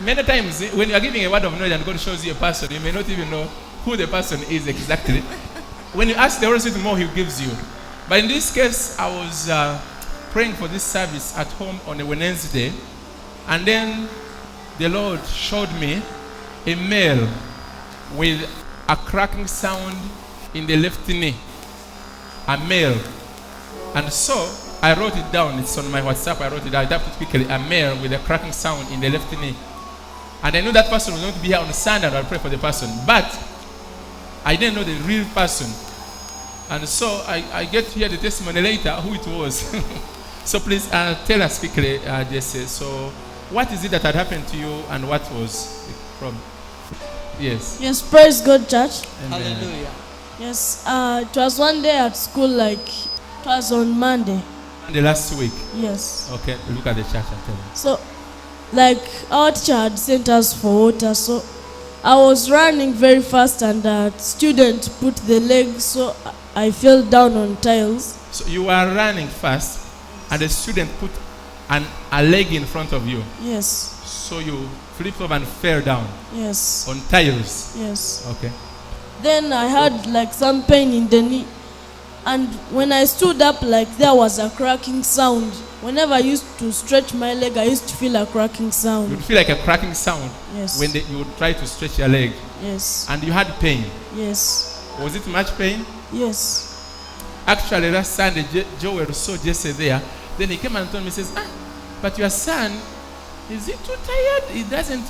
many times when you are giving a word of knowledge and God shows you a person, you may not even know who the person is exactly. When you ask the Holy Spirit more, He gives you. But in this case, I was praying for this service at home on a Wednesday, and then the Lord showed me a male with a cracking sound in the left knee. A male. And so I wrote it down. It's on my WhatsApp. I wrote it down. I typed it quickly. A male with a cracking sound in the left knee. And I knew that person was going to be here on Sunday, and I'll pray for the person. But I didn't know the real person. And so I get to hear the testimony later who it was. So please tell us quickly, Jesse. So what is it that had happened to you, and what was the problem? Yes. Yes, praise God, church. Amen. Hallelujah. Yes, it was one day at school, like it was on Monday. The last week. Yes. Okay, look at the church and tell me. So, like our teacher had sent us for water, so I was running very fast, and a student put the leg, so I fell down on tiles. So you were running fast, and the student put a leg in front of you. Yes. So you flipped over and fell down Yes. on tiles. Yes. Okay. Then I had like some pain in the knee, and when I stood up, like there was a cracking sound. Whenever I used to stretch my leg, I used to feel a cracking sound. You'd feel like a cracking sound Yes. when you would try to stretch your leg, Yes. and you had pain. Yes. Was it much pain? Yes. Actually, last Sunday, Joel saw Jesse there. Then he came and told me, he says, but your son, is he too tired? He doesn't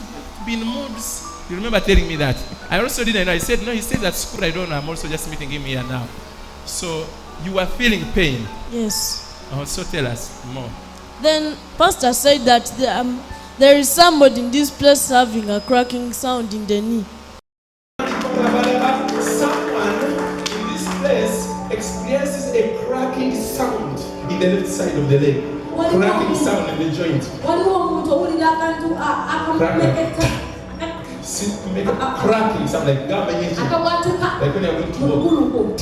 be in moods. You remember telling me that? I also didn't know. I said, no, he says at school, I don't know. I'm also just meeting him here now. So you were feeling pain. Yes. So tell us more. Then Pastor said that there is somebody in this place having a cracking sound in the knee. Someone in this place experiences a cracking sound in the left side of the leg. Cracking sound in the joint. Make a cracking sound like like when you're going to walk.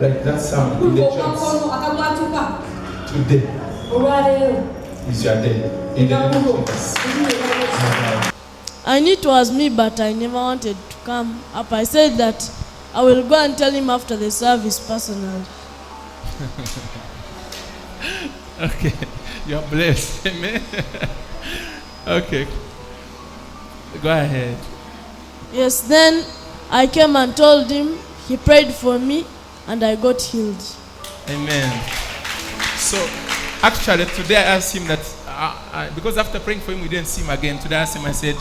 Like that sound in the joints. Today is your day. In the name of Jesus. I knew it was me, but I never wanted to come up. I said that I will go and tell him after the service personally. Okay, you're blessed. Amen. Okay, go ahead. Yes, then I came and told him. He prayed for me, and I got healed. Amen. So, actually, today I asked him that because after praying for him, we didn't see him again. Today I asked him. I said,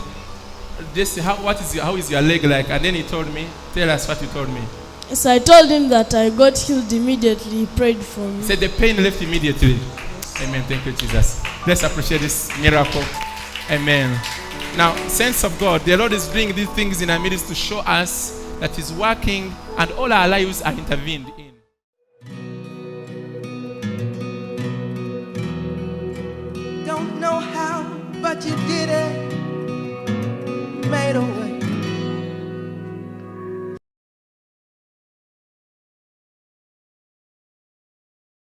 Jesse, how is your leg like? And then he told me. Tell us what he told me. Yes, I told him that I got healed immediately. He prayed for me. He said the pain left immediately. Amen. Thank you, Jesus. Let's appreciate this miracle. Amen. Now, saints of God, the Lord is doing these things in our midst to show us that He's working and all our lives are intervened in. Don't know how, but you did it.